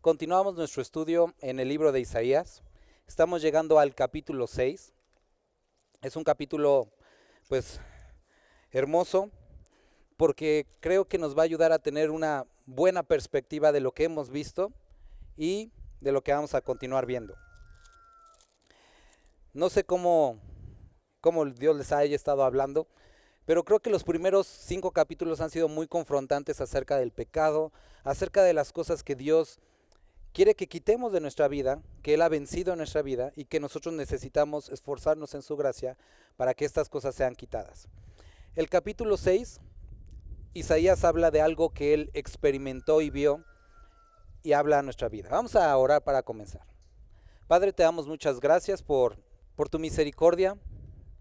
Continuamos nuestro estudio en el libro de Isaías. Estamos llegando al capítulo 6. Es un capítulo, pues, hermoso, porque creo que nos va a ayudar a tener una buena perspectiva de lo que hemos visto y de lo que vamos a continuar viendo. No sé cómo Dios les haya estado hablando, pero creo que los primeros 5 capítulos han sido muy confrontantes acerca del pecado, acerca de las cosas que Dios quiere que quitemos de nuestra vida, que Él ha vencido en nuestra vida y que nosotros necesitamos esforzarnos en su gracia para que estas cosas sean quitadas. El capítulo 6, Isaías habla de algo que Él experimentó y vio y habla a nuestra vida. Vamos a orar para comenzar. Padre, te damos muchas gracias por tu misericordia,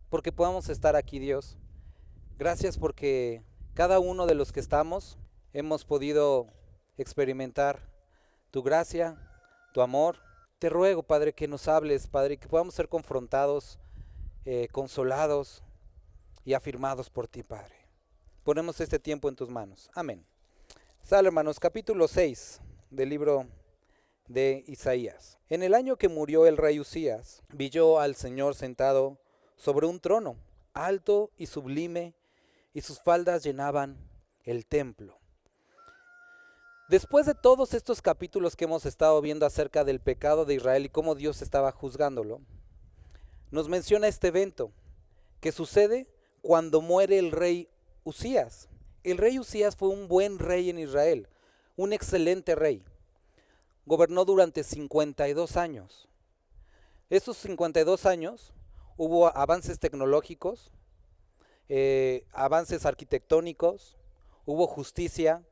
porque podamos estar aquí, Dios. Gracias porque cada uno de los que estamos hemos podido experimentar tu gracia, tu amor. Te ruego, Padre, que nos hables, Padre, que podamos ser confrontados, consolados y afirmados por ti, Padre. Ponemos este tiempo en tus manos. Amén. Sale, hermanos, capítulo 6 del libro de Isaías. En el año que murió el rey Usías, vi yo al Señor sentado sobre un trono, alto y sublime, y sus faldas llenaban el templo. Después de todos estos capítulos que hemos estado viendo acerca del pecado de Israel y cómo Dios estaba juzgándolo, nos menciona este evento que sucede cuando muere el rey Usías. El rey Usías fue un buen rey en Israel, un excelente rey. Gobernó durante 52 años. Esos 52 años hubo avances tecnológicos, avances arquitectónicos, hubo justicia,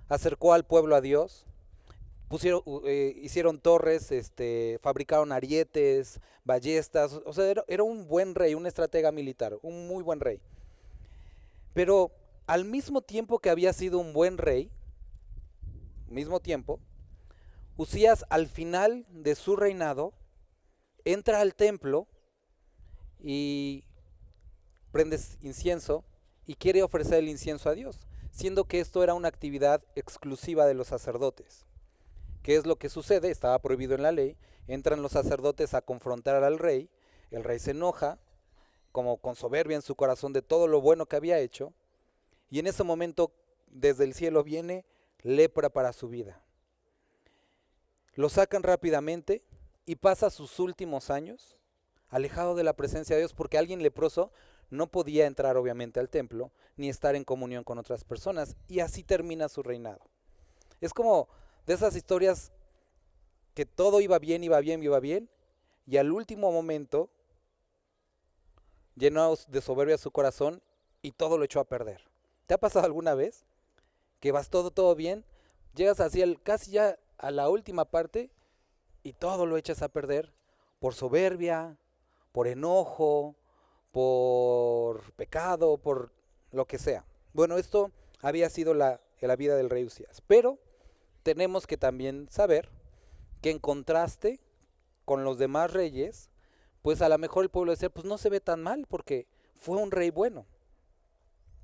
acercó al pueblo a Dios, hicieron torres, fabricaron arietes, ballestas, o sea, era un buen rey, un estratega militar, un muy buen rey. Pero al mismo tiempo que había sido un buen rey, Usías al final de su reinado entra al templo y prende incienso y quiere ofrecer el incienso a Dios, siendo que esto era una actividad exclusiva de los sacerdotes. ¿Qué es lo que sucede? Estaba prohibido en la ley. Entran los sacerdotes a confrontar al rey. El rey se enoja, como con soberbia en su corazón de todo lo bueno que había hecho. Y en ese momento, desde el cielo viene lepra para su vida. Lo sacan rápidamente y pasa sus últimos años alejado de la presencia de Dios, porque alguien leproso no podía entrar obviamente al templo ni estar en comunión con otras personas, y así termina su reinado. Es como de esas historias que todo iba bien, y al último momento llenó de soberbia su corazón y todo lo echó a perder. ¿Te ha pasado alguna vez que vas todo bien, llegas así casi ya a la última parte y todo lo echas a perder por soberbia, por enojo, por pecado, por lo que sea? Bueno, esto había sido la vida del rey Usías, pero tenemos que también saber que en contraste con los demás reyes, pues a lo mejor el pueblo decía, pues no se ve tan mal porque fue un rey bueno.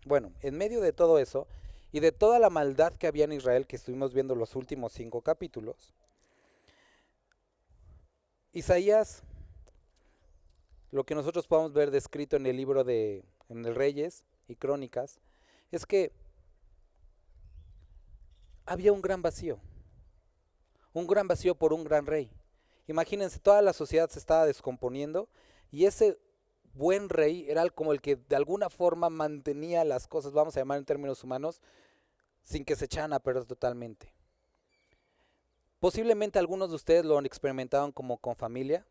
Bueno, en medio de todo eso y de toda la maldad que había en Israel, que estuvimos viendo los últimos 5 capítulos, Isaías, lo que nosotros podemos ver descrito en el libro en el Reyes y Crónicas, es que había un gran vacío por un gran rey. Imagínense, toda la sociedad se estaba descomponiendo y ese buen rey era como el que de alguna forma mantenía las cosas, vamos a llamar en términos humanos, sin que se echaran a perder totalmente. Posiblemente algunos de ustedes lo han experimentado como con familia,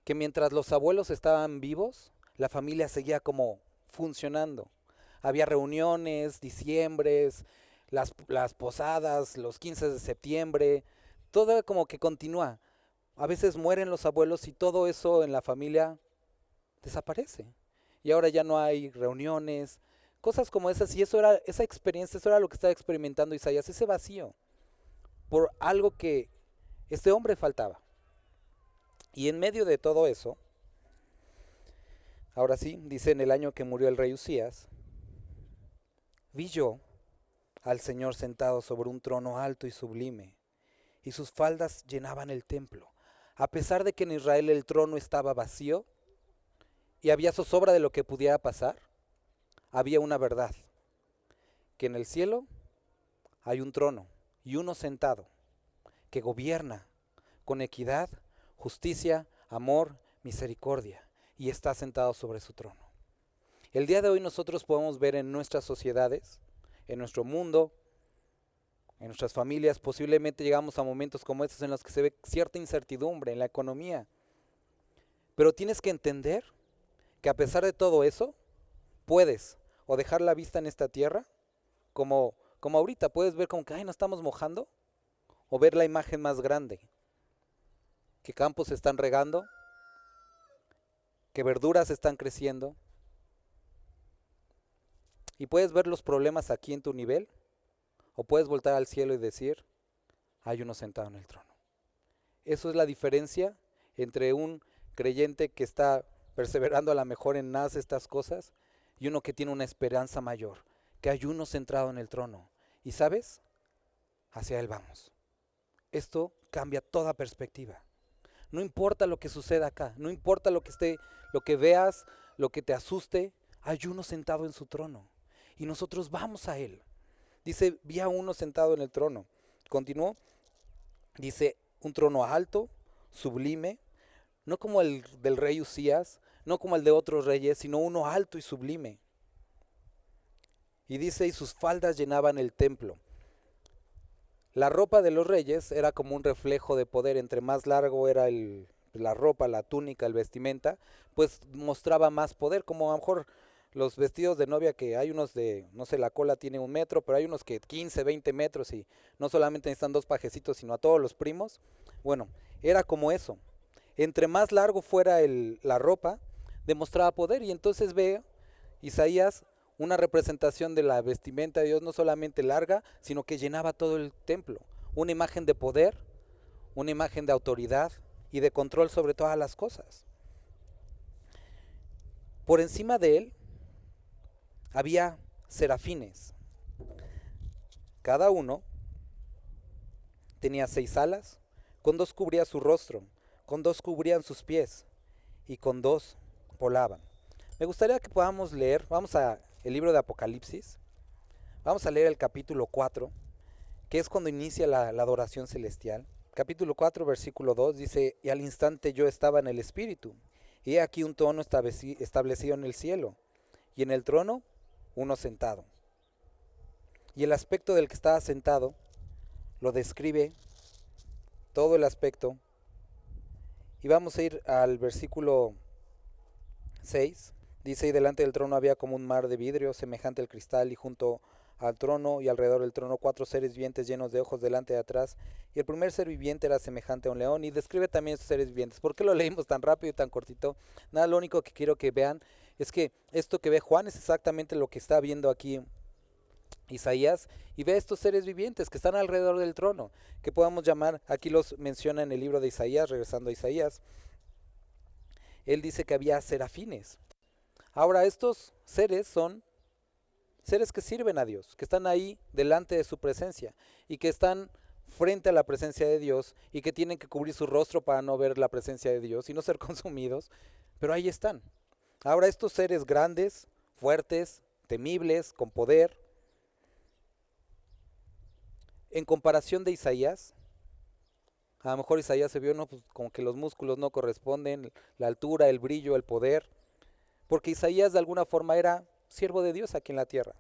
que mientras los abuelos estaban vivos, la familia seguía como funcionando. Había reuniones, diciembres, las posadas, los 15 de septiembre, todo como que continúa. A veces mueren los abuelos y todo eso en la familia desaparece. Y ahora ya no hay reuniones, cosas como esas. Y eso era esa experiencia, eso era lo que estaba experimentando Isaías, ese vacío por algo que este hombre faltaba. Y en medio de todo eso, ahora sí, dice, en el año que murió el rey Usías, vi yo al Señor sentado sobre un trono alto y sublime, y sus faldas llenaban el templo. A pesar de que en Israel el trono estaba vacío y había zozobra de lo que pudiera pasar, había una verdad, que en el cielo hay un trono y uno sentado que gobierna con equidad, justicia, amor, misericordia, y está sentado sobre su trono. El día de hoy nosotros podemos ver en nuestras sociedades, en nuestro mundo, en nuestras familias, posiblemente llegamos a momentos como estos en los que se ve cierta incertidumbre en la economía. Pero tienes que entender que a pesar de todo eso, puedes o dejar la vista en esta tierra, como ahorita puedes ver como que, ay, nos estamos mojando, o ver la imagen más grande, que campos se están regando, que verduras están creciendo, y puedes ver los problemas aquí en tu nivel, o puedes voltar al cielo y decir, hay uno sentado en el trono. Eso es la diferencia entre un creyente que está perseverando a lo mejor en nada de estas cosas y uno que tiene una esperanza mayor, que hay uno centrado en el trono. Y sabes, hacia él vamos. Esto cambia toda perspectiva. No importa lo que suceda acá, no importa lo que esté, lo que veas, lo que te asuste, hay uno sentado en su trono y nosotros vamos a él. Dice, vi a uno sentado en el trono. Continuó, dice, un trono alto, sublime, no como el del rey Usías, no como el de otros reyes, sino uno alto y sublime. Y dice, y sus faldas llenaban el templo. La ropa de los reyes era como un reflejo de poder. Entre más largo era la ropa, la túnica, el vestimenta, pues mostraba más poder. Como a lo mejor los vestidos de novia, que hay unos de, no sé, la cola tiene 1 metro, pero hay unos que 15, 20 metros y no solamente necesitan 2 pajecitos, sino a todos los primos. Bueno, era como eso. Entre más largo fuera la ropa, demostraba poder. Y entonces ve Isaías una representación de la vestimenta de Dios no solamente larga, sino que llenaba todo el templo. Una imagen de poder, una imagen de autoridad y de control sobre todas las cosas. Por encima de él había serafines. Cada uno tenía 6 alas, con 2 cubría su rostro, con 2 cubrían sus pies y con 2 volaban. Me gustaría que podamos leer, vamos a el libro de Apocalipsis, vamos a leer el capítulo 4, que es cuando inicia la adoración celestial. Capítulo 4, versículo 2 dice, y al instante yo estaba en el espíritu, y he aquí un trono establecido en el cielo, y en el trono uno sentado. Y el aspecto del que estaba sentado lo describe todo el aspecto. Y vamos a ir al versículo 6. Dice, y delante del trono había como un mar de vidrio semejante al cristal, y junto al trono y alrededor del trono 4 seres vivientes llenos de ojos delante y atrás. Y el primer ser viviente era semejante a un león. Y describe también estos seres vivientes. ¿Por qué lo leímos tan rápido y tan cortito? Nada, lo único que quiero que vean es que esto que ve Juan es exactamente lo que está viendo aquí Isaías, y ve estos seres vivientes que están alrededor del trono, que podamos llamar, aquí los menciona en el libro de Isaías, regresando a Isaías, él dice que había serafines. Ahora estos seres son seres que sirven a Dios, que están ahí delante de su presencia y que están frente a la presencia de Dios y que tienen que cubrir su rostro para no ver la presencia de Dios y no ser consumidos, pero ahí están. Ahora estos seres grandes, fuertes, temibles, con poder, en comparación de Isaías, a lo mejor Isaías se vio, no, pues como que los músculos no corresponden, la altura, el brillo, el poder, porque Isaías de alguna forma era siervo de Dios aquí en la tierra.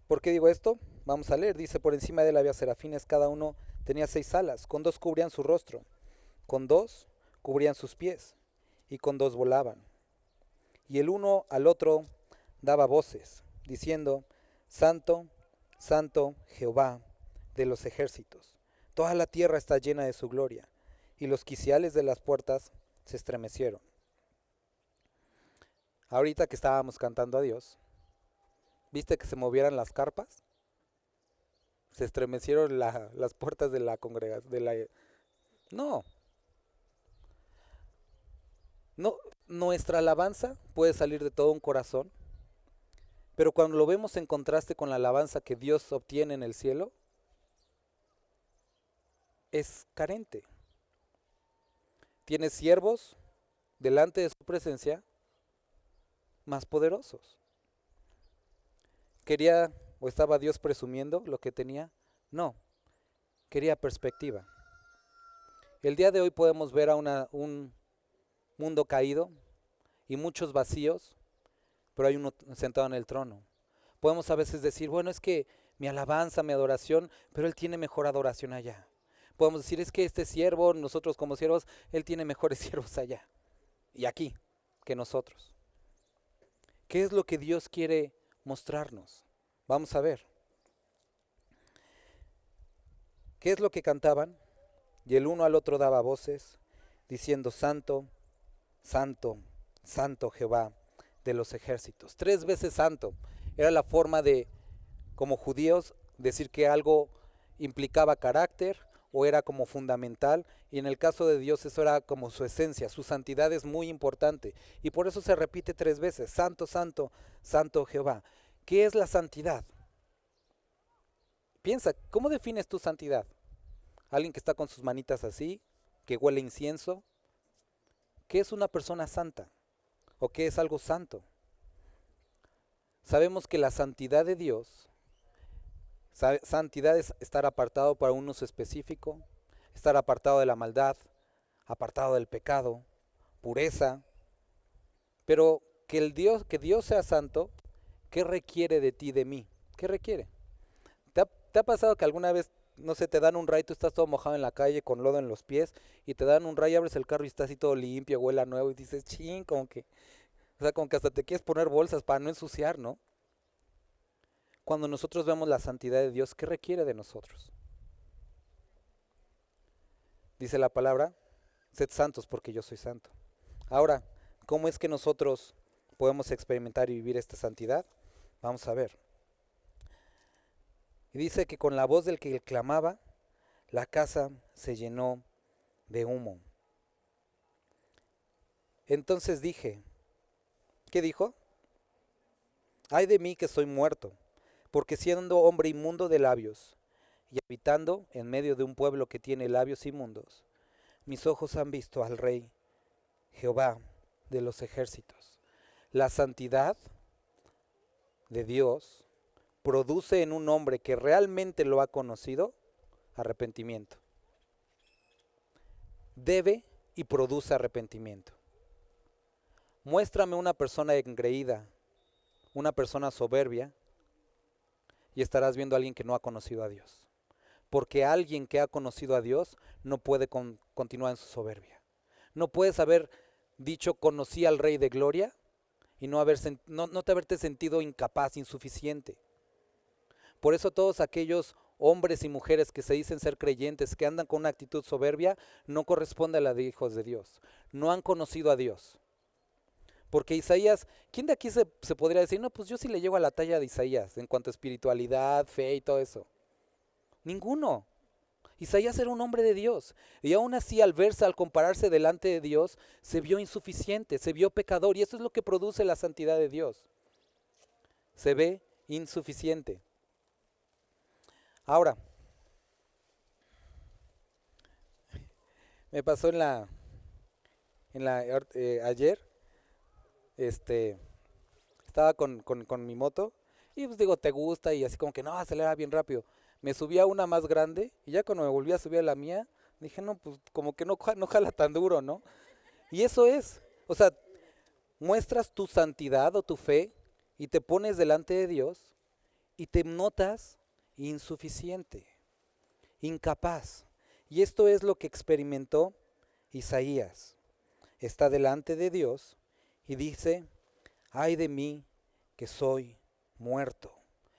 ¿Por qué digo esto? Vamos a leer, dice, por encima de él había serafines, cada uno tenía 6 alas, con 2 cubrían su rostro, con 2 cubrían sus pies, y con 2 volaban. Y el uno al otro daba voces, diciendo, Santo, Santo Jehová de los ejércitos, toda la tierra está llena de su gloria. Y los quiciales de las puertas se estremecieron. Ahorita que estábamos cantando a Dios, ¿viste que se movieran las carpas? Se estremecieron las puertas de la congregación. No, no, nuestra alabanza puede salir de todo un corazón, pero cuando lo vemos en contraste con la alabanza que Dios obtiene en el cielo, es carente. Tiene siervos delante de su presencia más poderosos. ¿Quería o estaba Dios presumiendo lo que tenía? No, quería perspectiva. El día de hoy podemos ver a un mundo caído y muchos vacíos, pero hay uno sentado en el trono. Podemos a veces decir, bueno, es que mi alabanza, mi adoración, pero Él tiene mejor adoración allá. Podemos decir, es que este siervo, nosotros como siervos, Él tiene mejores siervos allá y aquí que nosotros. ¿Qué es lo que Dios quiere mostrarnos? Vamos a ver. ¿Qué es lo que cantaban? Y el uno al otro daba voces, diciendo, Santo, Santo, Santo Jehová de los ejércitos. 3 veces santo. Era la forma de, como judíos, decir que algo implicaba carácter o era como fundamental. Y en el caso de Dios eso era como su esencia, su santidad es muy importante. Y por eso se repite 3 veces, Santo, Santo, Santo Jehová. ¿Qué es la santidad? Piensa, ¿cómo defines tu santidad? ¿Alguien que está con sus manitas así, que huele incienso? ¿Qué es una persona santa? ¿O qué es algo santo? Sabemos que la santidad de Dios, santidad es estar apartado para un uso específico, estar apartado de la maldad, apartado del pecado, pureza. Pero que Dios sea santo, ¿qué requiere de ti, de mí? ¿Qué requiere? ¿Te ha pasado que alguna vez, no sé, te dan un ray, tú estás todo mojado en la calle con lodo en los pies y te dan un ray, abres el carro y está así todo limpio, huele a nuevo y dices, ching, como que, o sea, como que hasta te quieres poner bolsas para no ensuciar, ¿no? Cuando nosotros vemos la santidad de Dios, ¿qué requiere de nosotros? Dice la palabra, sed santos porque yo soy santo. Ahora, ¿cómo es que nosotros podemos experimentar y vivir esta santidad? Vamos a ver. Y dice que con la voz del que clamaba, la casa se llenó de humo. Entonces dije, ¿qué dijo? Ay de mí que soy muerto, porque siendo hombre inmundo de labios y habitando en medio de un pueblo que tiene labios inmundos, mis ojos han visto al Rey, Jehová de los ejércitos. La santidad de Dios produce en un hombre que realmente lo ha conocido arrepentimiento. Debe y produce arrepentimiento. Muéstrame una persona engreída, una persona soberbia, y estarás viendo a alguien que no ha conocido a Dios. Porque alguien que ha conocido a Dios no puede continuar en su soberbia. No puedes haber dicho conocí al Rey de Gloria y no te haberte sentido incapaz, insuficiente. Por eso todos aquellos hombres y mujeres que se dicen ser creyentes, que andan con una actitud soberbia, no corresponde a la de hijos de Dios. No han conocido a Dios. Porque Isaías, ¿quién de aquí se podría decir, no, pues yo sí le llego a la talla de Isaías en cuanto a espiritualidad, fe y todo eso? Ninguno. Isaías era un hombre de Dios y aún así al compararse delante de Dios, se vio insuficiente, se vio pecador y eso es lo que produce la santidad de Dios. Se ve insuficiente. Ahora, me pasó ayer, estaba con mi moto y pues digo, te gusta y así como que no, acelera bien rápido. Me subí a una más grande y ya cuando me volví a subir a la mía, dije, no, pues como que no jala tan duro, ¿no? Y eso es, o sea, muestras tu santidad o tu fe y te pones delante de Dios y te notas insuficiente, incapaz. Y esto es lo que experimentó Isaías. Está delante de Dios y dice, ay de mí que soy muerto.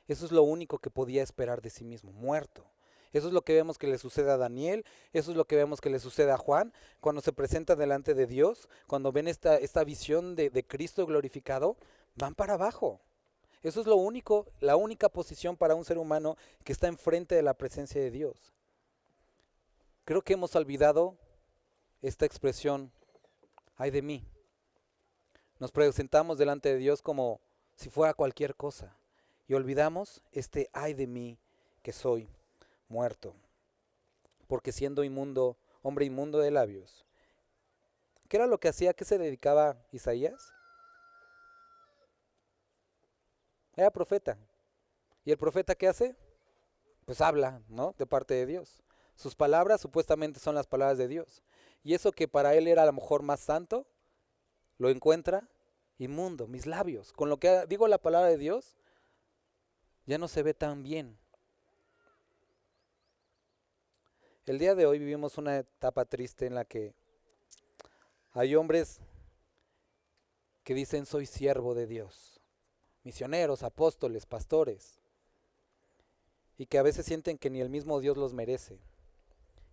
Eso es lo único que podía esperar de sí mismo, muerto. Eso es lo que vemos que le sucede a Daniel, eso es lo que vemos que le sucede a Juan, cuando se presenta delante de Dios, cuando ven esta visión de Cristo glorificado, van para abajo. Eso es lo único, la única posición para un ser humano que está enfrente de la presencia de Dios. Creo que hemos olvidado esta expresión, ay de mí. Nos presentamos delante de Dios como si fuera cualquier cosa. Y olvidamos este ay de mí que soy muerto. Porque siendo inmundo, hombre inmundo de labios. ¿Qué era lo que hacía? ¿Qué se dedicaba Isaías? Era profeta. ¿Y el profeta qué hace? Pues habla, ¿no? De parte de Dios. Sus palabras supuestamente son las palabras de Dios. Y eso que para él era a lo mejor más santo, lo encuentra inmundo, mis labios. Con lo que digo la palabra de Dios, ya no se ve tan bien. El día de hoy vivimos una etapa triste en la que hay hombres que dicen soy siervo de Dios. Misioneros, apóstoles, pastores. Y que a veces sienten que ni el mismo Dios los merece.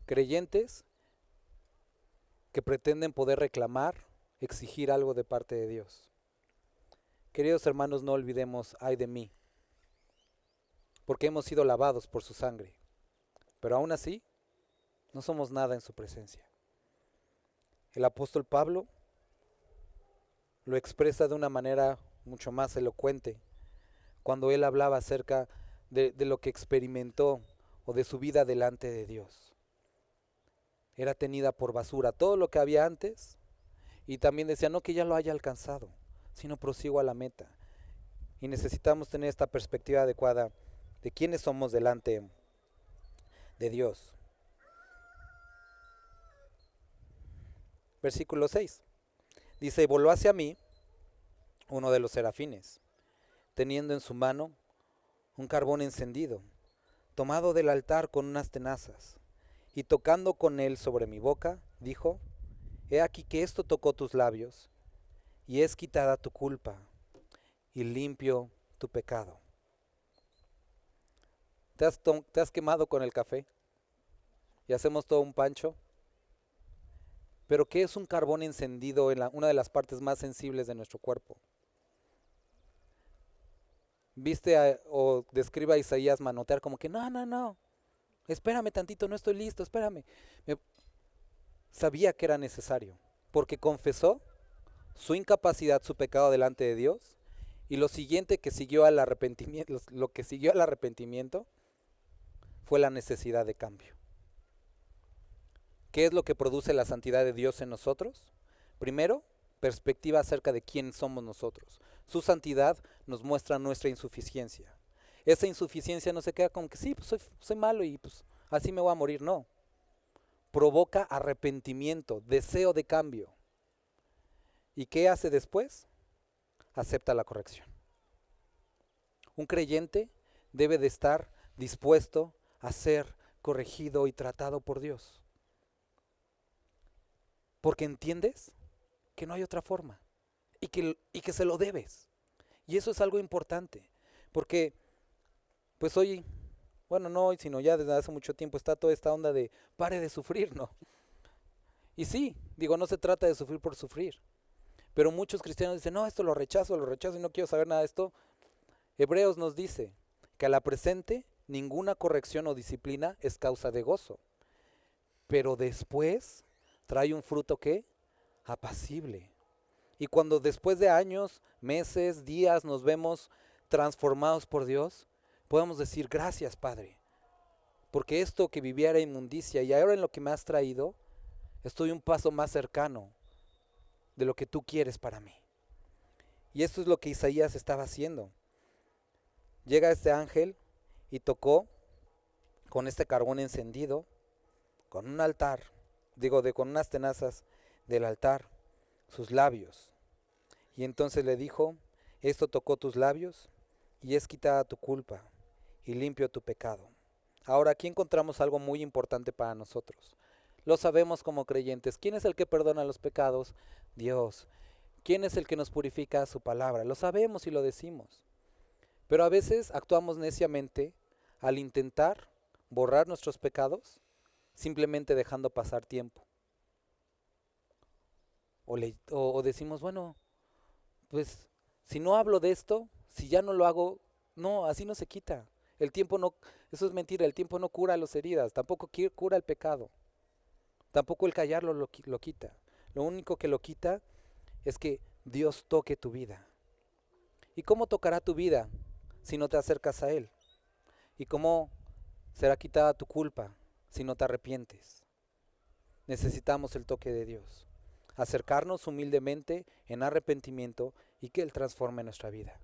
Creyentes que pretenden poder reclamar, exigir algo de parte de Dios. Queridos hermanos, no olvidemos, ay de mí, porque hemos sido lavados por su sangre, pero aún así no somos nada en su presencia. El apóstol Pablo lo expresa de una manera mucho más elocuente cuando él hablaba acerca de lo que experimentó o de su vida delante de Dios. Era tenida por basura todo lo que había antes, y también decía no que ya lo haya alcanzado, sino prosigo a la meta. Y necesitamos tener esta perspectiva adecuada de quiénes somos delante de Dios. Versículo 6. Dice, y voló hacia mí uno de los serafines, teniendo en su mano un carbón encendido, tomado del altar con unas tenazas, y tocando con él sobre mi boca, dijo, he aquí que esto tocó tus labios, y es quitada tu culpa, y limpio tu pecado. ¿Te has quemado con el café? Y hacemos todo un pancho. Pero ¿qué es un carbón encendido en una de las partes más sensibles de nuestro cuerpo? ¿Viste o describe a Isaías manotear como que no, espérame tantito, no estoy listo, espérame? Sabía que era necesario, porque confesó su incapacidad, su pecado delante de Dios, y lo siguiente que siguió al arrepentimiento, lo que siguió al arrepentimiento fue la necesidad de cambio. ¿Qué es lo que produce la santidad de Dios en nosotros? Primero, perspectiva acerca de quién somos nosotros. Su santidad nos muestra nuestra insuficiencia. Esa insuficiencia no se queda como que sí, pues soy malo y pues así me voy a morir. No. Provoca arrepentimiento, deseo de cambio. ¿Y qué hace después? Acepta la corrección. Un creyente debe de estar dispuesto a ser corregido y tratado por Dios. Porque entiendes que no hay otra forma y que se lo debes. Y eso es algo importante, porque pues hoy, bueno, no hoy, sino ya desde hace mucho tiempo está toda esta onda de pare de sufrir, ¿no? Y sí, digo, no se trata de sufrir por sufrir, pero muchos cristianos dicen, no, esto lo rechazo y no quiero saber nada de esto. Hebreos nos dice que a la presente ninguna corrección o disciplina es causa de gozo, pero después trae un fruto que apacible. Y cuando después de años, meses, días nos vemos transformados por Dios, podemos decir gracias, Padre, porque esto que vivía era inmundicia y ahora en lo que me has traído estoy un paso más cercano de lo que tú quieres para mí. Y esto es lo que Isaías estaba haciendo. Llega este ángel y tocó con este carbón encendido, con un altar, con unas tenazas del altar, sus labios. Y entonces le dijo, esto tocó tus labios y es quitada tu culpa y limpio tu pecado. Ahora aquí encontramos algo muy importante para nosotros. Lo sabemos como creyentes. ¿Quién es el que perdona los pecados? Dios. ¿Quién es el que nos purifica? Su palabra. Lo sabemos y lo decimos. Pero a veces actuamos neciamente al intentar borrar nuestros pecados simplemente dejando pasar tiempo. O decimos, bueno, pues si no hablo de esto, si ya no lo hago, no, así no se quita. El tiempo no, eso es mentira, el tiempo no cura las heridas, tampoco cura el pecado. Tampoco el callarlo lo quita. Lo único que lo quita es que Dios toque tu vida ¿Y cómo tocará tu vida si no te acercas a Él? ¿Y cómo será quitada tu culpa si no te arrepientes? Necesitamos el toque de Dios. Acercarnos humildemente en arrepentimiento y que Él transforme nuestra vida.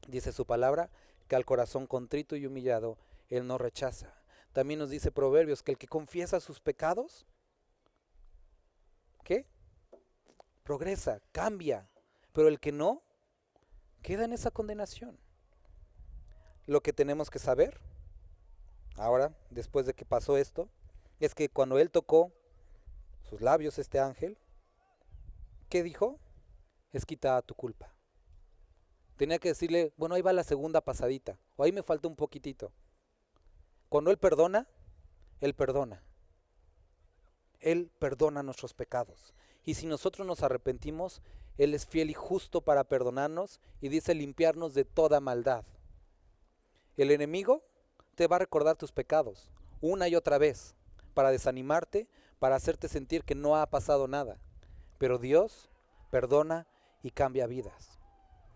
Dice su palabra que al corazón contrito y humillado Él no rechaza. También nos dice Proverbios que el que confiesa sus pecados, ¿qué? Progresa, cambia. Pero el que no, queda en esa condenación. Lo que tenemos que saber, ahora, después de que pasó esto, es que cuando Él tocó sus labios, este ángel, ¿qué dijo? Es quitada tu culpa. Tenía que decirle, bueno, ahí va la segunda pasadita, o ahí me falta un poquitito. Cuando Él perdona, Él perdona. Él perdona nuestros pecados. Y si nosotros nos arrepentimos, Él es fiel y justo para perdonarnos y dice limpiarnos de toda maldad. El enemigo te va a recordar tus pecados una y otra vez para desanimarte, para hacerte sentir que no ha pasado nada. Pero Dios perdona y cambia vidas.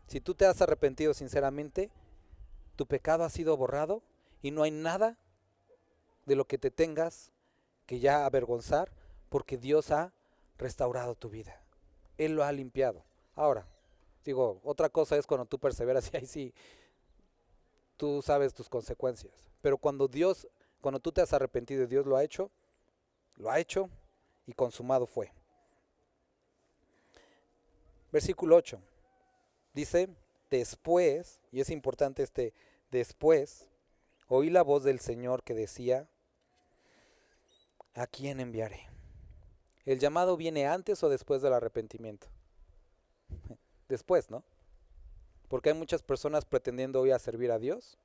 Si tú te has arrepentido sinceramente, tu pecado ha sido borrado y no hay nada de lo que te tengas que ya avergonzar, porque Dios ha restaurado tu vida. Él lo ha limpiado. Ahora, digo, otra cosa es cuando tú perseveras y ahí sí, tú sabes tus consecuencias. Pero cuando tú te has arrepentido y Dios lo ha hecho y consumado fue. Versículo 8. Dice, después, y es importante después, oí la voz del Señor que decía, ¿a quién enviaré? ¿El llamado viene antes o después del arrepentimiento? Después, ¿no? Porque hay muchas personas pretendiendo hoy a servir a Dios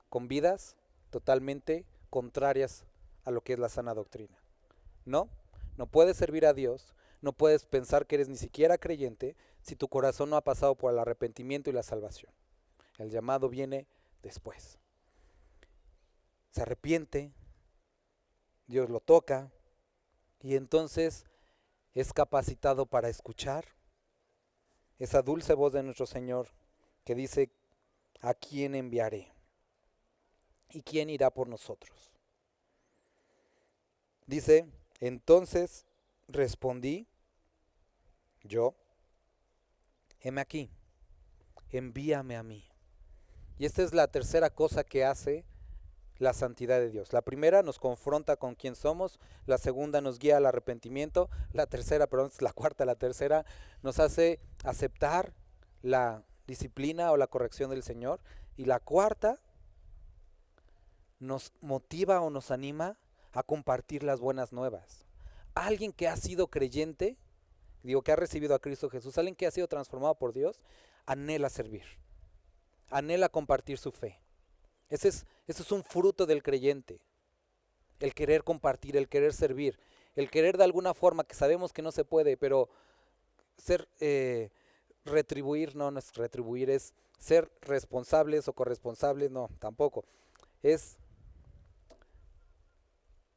con vidas totalmente contrarias a lo que es la sana doctrina. No puedes servir a Dios, no puedes pensar que eres ni siquiera creyente si tu corazón no ha pasado por el arrepentimiento y la salvación. El llamado viene después. Se arrepiente, Dios lo toca y entonces es capacitado para escuchar esa dulce voz de nuestro Señor que dice, ¿a quién enviaré? ¿Y quién irá por nosotros? Dice, entonces respondí yo, heme aquí, envíame a mí. Y esta es la tercera cosa que hace la santidad de Dios. La primera nos confronta con quién somos, la segunda nos guía al arrepentimiento, la tercera nos hace aceptar la disciplina o la corrección del Señor, y la cuarta nos motiva o nos anima a compartir las buenas nuevas. Alguien que ha sido creyente, que ha recibido a Cristo Jesús, alguien que ha sido transformado por Dios, anhela servir, anhela compartir su fe. Ese es un fruto del creyente, el querer compartir, el querer servir, el querer de alguna forma, que sabemos que no se puede, pero retribuir, no es retribuir, es ser responsables o corresponsables, no, tampoco. Es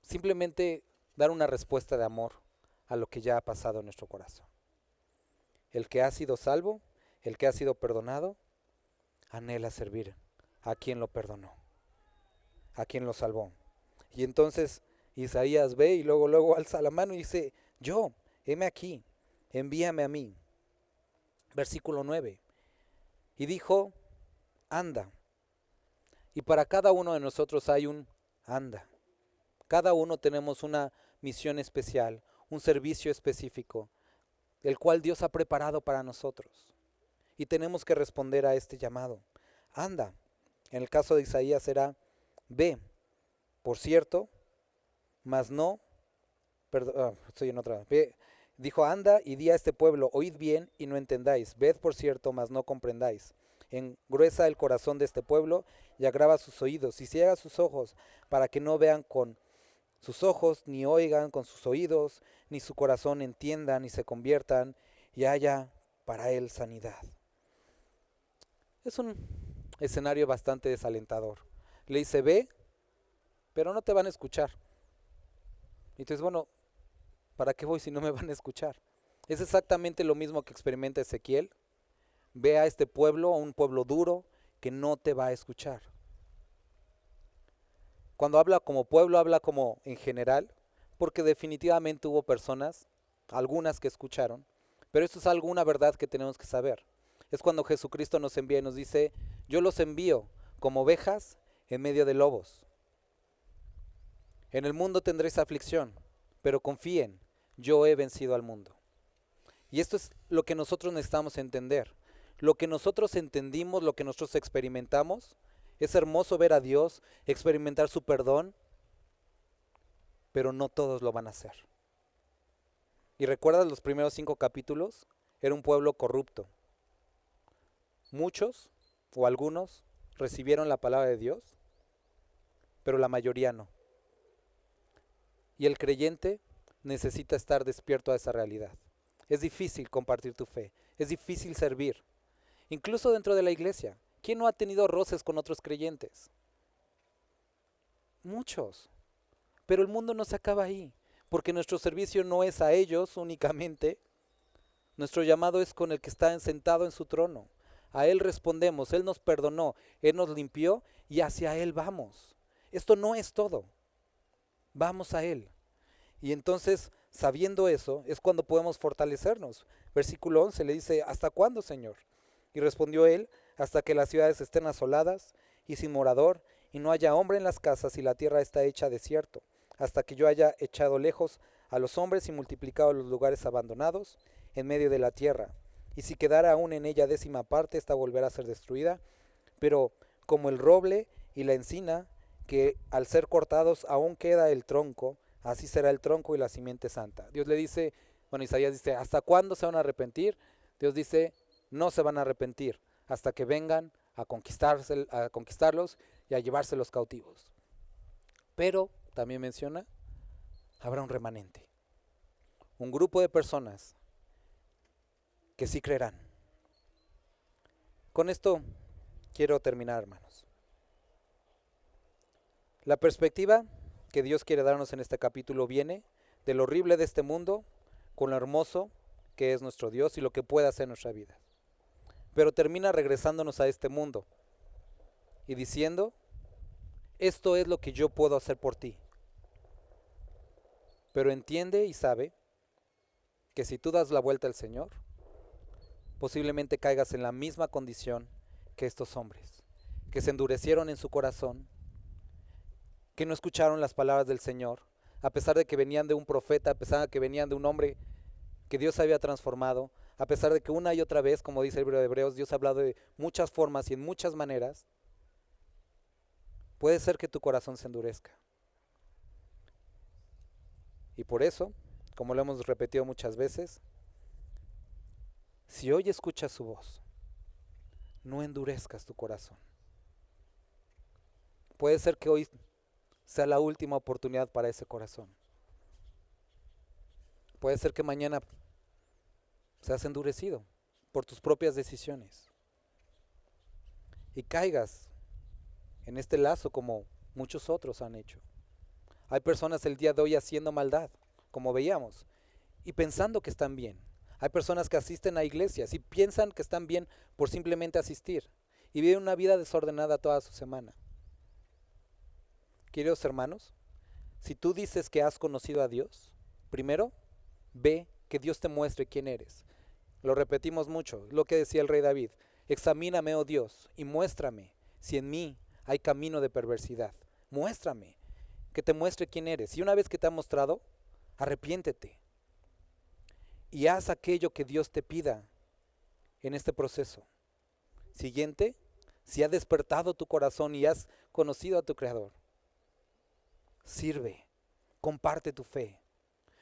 simplemente dar una respuesta de amor a lo que ya ha pasado en nuestro corazón. El que ha sido salvo, el que ha sido perdonado, anhela servir a quien lo perdonó, a quien lo salvó. Y entonces Isaías ve y luego alza la mano y dice, yo, heme aquí, envíame a mí. Versículo 9. Y dijo, anda. Y para cada uno de nosotros hay un anda. Cada uno tenemos una misión especial, un servicio específico, el cual Dios ha preparado para nosotros. Y tenemos que responder a este llamado. Anda. En el caso de Isaías será, ve, por cierto, mas no, estoy en otra, ve, dijo, anda y di a este pueblo, oíd bien y no entendáis, ved por cierto, mas no comprendáis. Engruesa el corazón de este pueblo y agrava sus oídos y ciega sus ojos para que no vean con sus ojos, ni oigan con sus oídos, ni su corazón entienda, ni se conviertan y haya para él sanidad. Es un escenario bastante desalentador. Le dice, ve, pero no te van a escuchar. Y entonces, bueno, ¿para qué voy si no me van a escuchar? Es exactamente lo mismo que experimenta Ezequiel Ve a este pueblo, a un pueblo duro que no te va a escuchar. Cuando habla como pueblo, habla como en general, porque definitivamente hubo personas, algunas que escucharon, pero esto es una verdad que tenemos que saber. Es cuando Jesucristo nos envía y nos dice, yo los envío como ovejas en medio de lobos. En el mundo tendréis aflicción, pero confíen, yo he vencido al mundo. Y esto es lo que nosotros necesitamos entender. Lo que nosotros entendimos, lo que nosotros experimentamos, es hermoso ver a Dios, experimentar su perdón, pero no todos lo van a hacer. ¿Y recuerdas los primeros 5 capítulos? Era un pueblo corrupto. Muchos o algunos recibieron la palabra de Dios, pero la mayoría no. Y el creyente necesita estar despierto a esa realidad. Es difícil compartir tu fe, es difícil servir, incluso dentro de la iglesia. ¿Quién no ha tenido roces con otros creyentes? Muchos. Pero el mundo no se acaba ahí, porque nuestro servicio no es a ellos únicamente. Nuestro llamado es con el que está sentado en su trono. A Él respondemos, Él nos perdonó, Él nos limpió y hacia Él vamos. Esto no es todo. Vamos a Él. Y entonces, sabiendo eso, es cuando podemos fortalecernos. Versículo 11 le dice, ¿hasta cuándo, Señor? Y respondió Él, hasta que las ciudades estén asoladas y sin morador, y no haya hombre en las casas y la tierra está hecha desierto, hasta que yo haya echado lejos a los hombres y multiplicado los lugares abandonados en medio de la tierra. Y si quedara aún en ella 10ª parte, esta volverá a ser destruida. Pero como el roble y la encina, que al ser cortados aún queda el tronco, así será el tronco y la simiente santa. Dios le dice, Isaías dice, ¿hasta cuándo se van a arrepentir? Dios dice, no se van a arrepentir hasta que vengan a conquistarlos y a llevárselos cautivos. Pero también menciona, habrá un remanente, un grupo de personas que sí creerán. Con esto quiero terminar, hermanos. La perspectiva que Dios quiere darnos en este capítulo viene de lo horrible de este mundo con lo hermoso que es nuestro Dios y lo que puede hacer en nuestra vida. Pero termina regresándonos a este mundo y diciendo, esto es lo que yo puedo hacer por ti. Pero entiende y sabe que si tú das la vuelta al Señor, posiblemente caigas en la misma condición que estos hombres, que se endurecieron en su corazón, que no escucharon las palabras del Señor, a pesar de que venían de un profeta, a pesar de que venían de un hombre que Dios había transformado, a pesar de que una y otra vez, como dice el libro de Hebreos, Dios ha hablado de muchas formas y en muchas maneras. Puede ser que tu corazón se endurezca. Y por eso, como lo hemos repetido muchas veces, si hoy escuchas su voz, no endurezcas tu corazón. Puede ser que hoy sea la última oportunidad para ese corazón. Puede ser que mañana seas endurecido por tus propias decisiones y caigas en este lazo como muchos otros han hecho. Hay personas el día de hoy haciendo maldad, como veíamos, y pensando que están bien. Hay personas que asisten a iglesias y piensan que están bien por simplemente asistir y viven una vida desordenada toda su semana. Queridos hermanos, si tú dices que has conocido a Dios, primero ve que Dios te muestre quién eres. Lo repetimos mucho, lo que decía el rey David, examíname, oh Dios, y muéstrame si en mí hay camino de perversidad. Muéstrame, que te muestre quién eres. Y una vez que te ha mostrado, arrepiéntete y haz aquello que Dios te pida en este proceso. Siguiente, si ha despertado tu corazón y has conocido a tu Creador, sirve, comparte tu fe,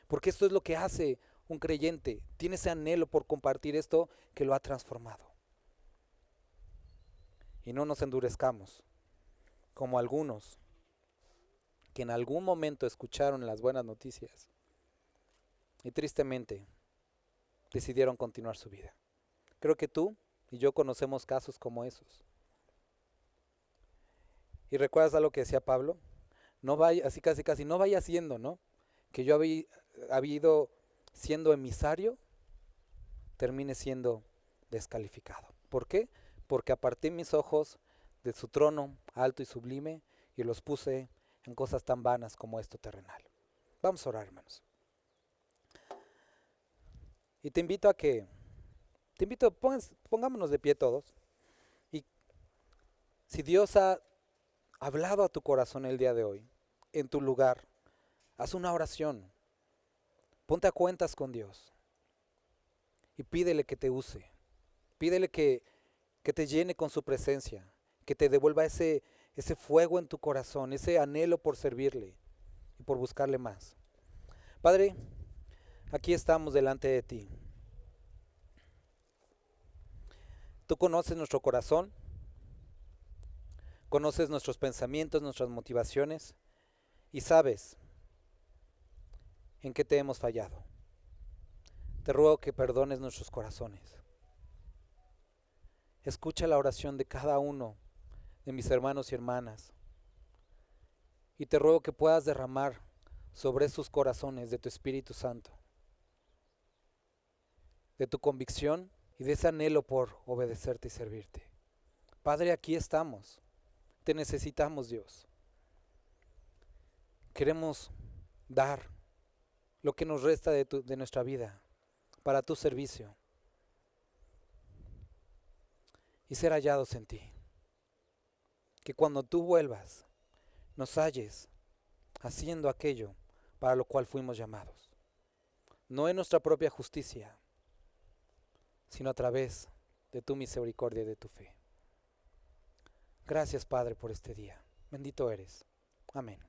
porque esto es lo que hace un creyente. Tiene ese anhelo por compartir esto que lo ha transformado. Y no nos endurezcamos como algunos que en algún momento escucharon las buenas noticias y tristemente decidieron continuar su vida. Creo que tú y yo conocemos casos como esos. ¿Y recuerdas algo que decía Pablo? No vaya, así casi, no vaya siendo, ¿no? Que yo había ido siendo emisario, termine siendo descalificado. ¿Por qué? Porque aparté mis ojos de su trono alto y sublime y los puse en cosas tan vanas como esto terrenal. Vamos a orar, hermanos. Y pongámonos de pie todos. Y si Dios ha hablado a tu corazón el día de hoy, en tu lugar, haz una oración. Ponte a cuentas con Dios y pídele que te use. Pídele que te llene con su presencia, que te devuelva ese fuego en tu corazón, ese anhelo por servirle y por buscarle más. Padre, aquí estamos delante de ti. Tú conoces nuestro corazón, conoces nuestros pensamientos, nuestras motivaciones y sabes en qué te hemos fallado. Te ruego que perdones nuestros corazones. Escucha la oración de cada uno de mis hermanos y hermanas y te ruego que puedas derramar sobre sus corazones de tu Espíritu Santo, de tu convicción y de ese anhelo por obedecerte y servirte. Padre, aquí estamos. Te necesitamos, Dios. Queremos dar lo que nos resta de nuestra vida para tu servicio y ser hallados en ti. Que cuando tú vuelvas, nos halles haciendo aquello para lo cual fuimos llamados. No en nuestra propia justicia, sino a través de tu misericordia y de tu fe. Gracias, Padre, por este día. Bendito eres. Amén.